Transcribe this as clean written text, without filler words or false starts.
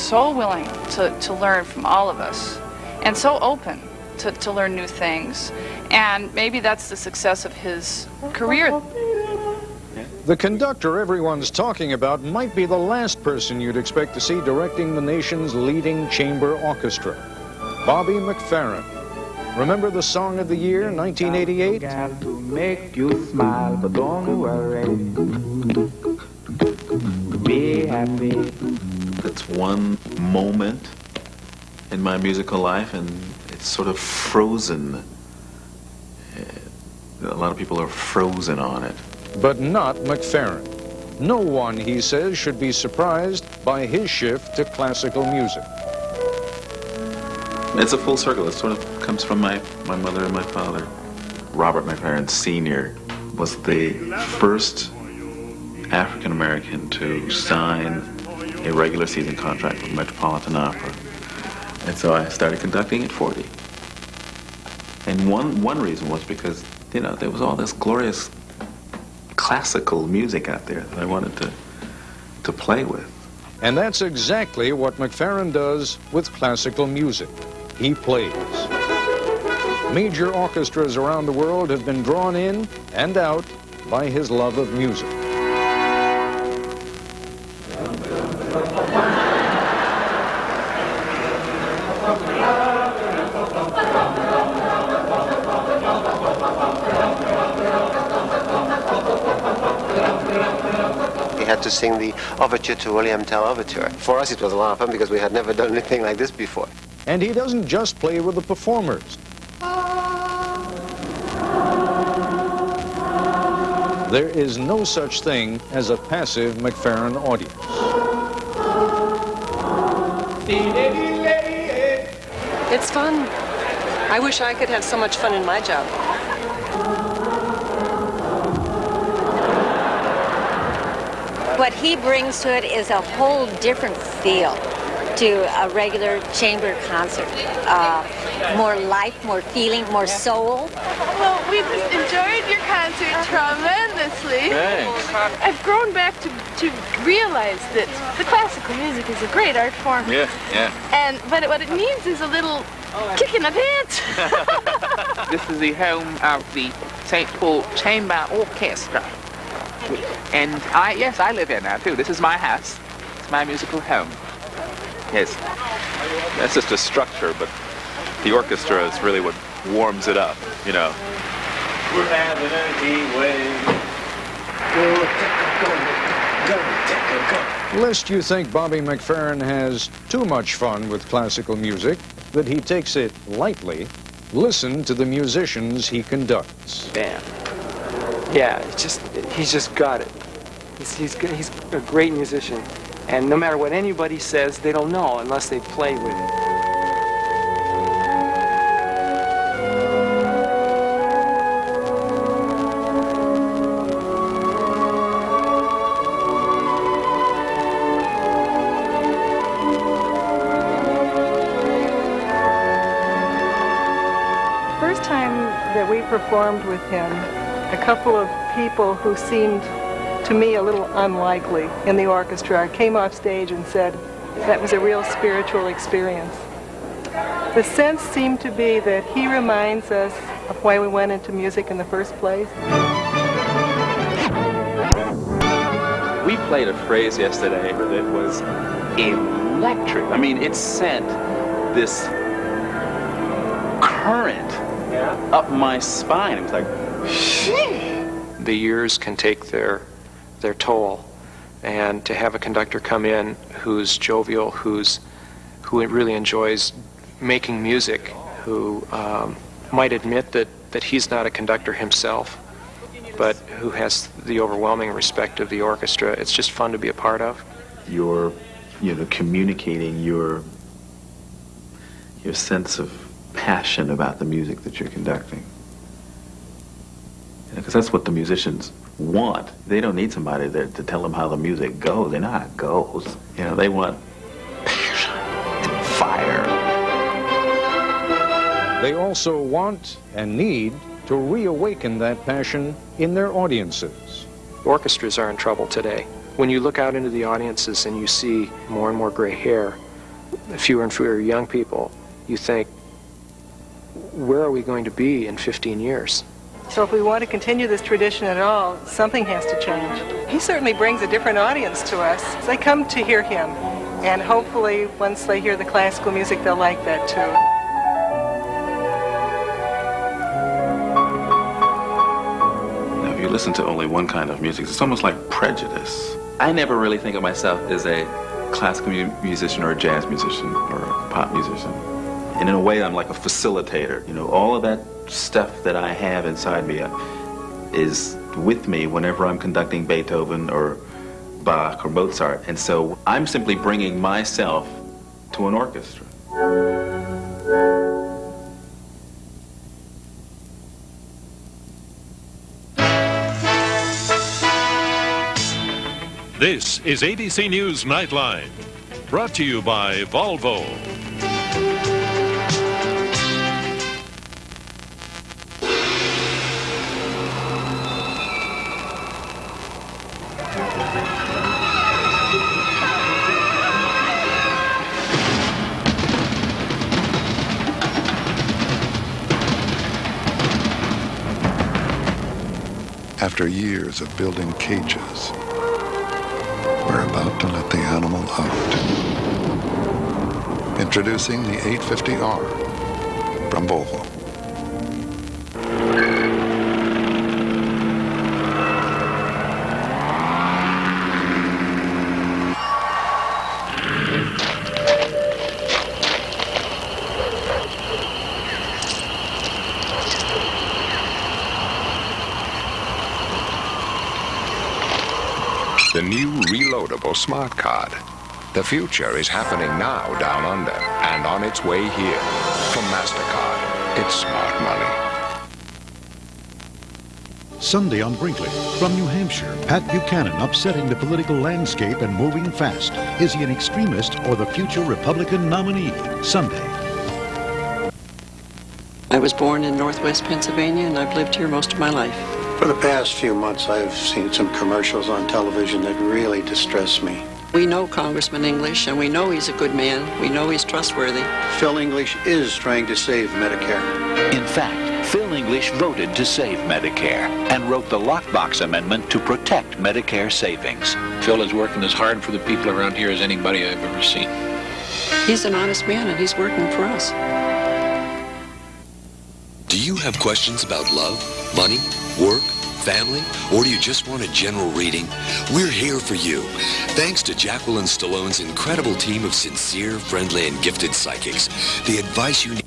so willing to learn from all of us, and so open to learn new things. And maybe that's the success of his career. The conductor everyone's talking about might be the last person you'd expect to see directing the nation's leading chamber orchestra. Bobby McFerrin. Remember the song of the year, 1988? To make you smile, but don't worry. Be happy. It's one moment in my musical life, and it's sort of frozen. A lot of people are frozen on it. But not McFerrin. No one, he says, should be surprised by his shift to classical music. It's a full circle. It sort of comes from my mother and my father. Robert McFerrin Sr. was the first African-American to sign a regular season contract with Metropolitan Opera. And so I started conducting at 40. And one reason was because, you know, there was all this glorious classical music out there that I wanted to play with. And that's exactly what McFerrin does with classical music. He plays. Major orchestras around the world have been drawn in and out by his love of music. We had to sing the overture to William Tell Overture. For us it was a lot of fun because we had never done anything like this before. And he doesn't just play with the performers. There is no such thing as a passive McFerrin audience. It's fun. I wish I could have so much fun in my job. What he brings to it is a whole different feel to a regular chamber concert. More life, more feeling, more soul. Well, we just enjoyed your concert tremendously. Thanks. I've grown back to realize that the classical music is a great art form. Yeah. But what it needs is a little kick in the pants. This is the home of the St. Paul Chamber Orchestra. And yes, I live here now too. This is my house. It's my musical home. Yes. That's just a structure, but the orchestra is really what warms it up, you know. We're having a heat wave. Go. Lest you think Bobby McFerrin has too much fun with classical music, that he takes it lightly, listen to the musicians he conducts. Bam. Yeah, he's just got it. He's a great musician. And no matter what anybody says, they don't know unless they play with it. First time that we performed with him, a couple of people who seemed to me a little unlikely in the orchestra came off stage and said that was a real spiritual experience. The sense seemed to be that he reminds us of why we went into music in the first place. We played a phrase yesterday that was electric. I mean, it sent this current up my spine. It was like, The years can take their toll, and to have a conductor come in who's jovial, who really enjoys making music, who might admit that he's not a conductor himself, but who has the overwhelming respect of the orchestra. It's just fun to be a part of. You're, communicating your sense of passion about the music that you're conducting. Because that's what the musicians want. They don't need somebody there to tell them how the music goes. They know how it goes. They want passion and fire. They also want and need to reawaken that passion in their audiences. Orchestras are in trouble today. When you look out into the audiences and you see more and more gray hair, fewer and fewer young people, you think, where are we going to be in 15 years? So if we want to continue this tradition at all, something has to change. He certainly brings a different audience to us. They come to hear him, and hopefully once they hear the classical music, they'll like that too. Now, if you listen to only one kind of music, it's almost like prejudice. I never really think of myself as a classical musician or a jazz musician or a pop musician. And in a way, I'm like a facilitator. You know, all of that stuff that I have inside me is with me whenever I'm conducting Beethoven or Bach or Mozart. And so I'm simply bringing myself to an orchestra. This is ABC News Nightline, brought to you by Volvo. After years of building cages, we're about to let the animal out. Introducing the 850R from Volvo. The new reloadable smart card. The future is happening now down under and on its way here. From MasterCard, it's smart money. Sunday on Brinkley. From New Hampshire, Pat Buchanan upsetting the political landscape and moving fast. Is he an extremist or the future Republican nominee? Sunday. I was born in Northwest Pennsylvania, and I've lived here most of my life. For the past few months, I've seen some commercials on television that really distress me. We know Congressman English, and we know he's a good man. We know he's trustworthy. Phil English is trying to save Medicare. In fact, Phil English voted to save Medicare and wrote the Lockbox Amendment to protect Medicare savings. Phil is working as hard for the people around here as anybody I've ever seen. He's an honest man, and he's working for us. Do you have questions about love, money, work, family, or do you just want a general reading? We're here for you. Thanks to Jacqueline Stallone's incredible team of sincere, friendly, and gifted psychics, the advice you need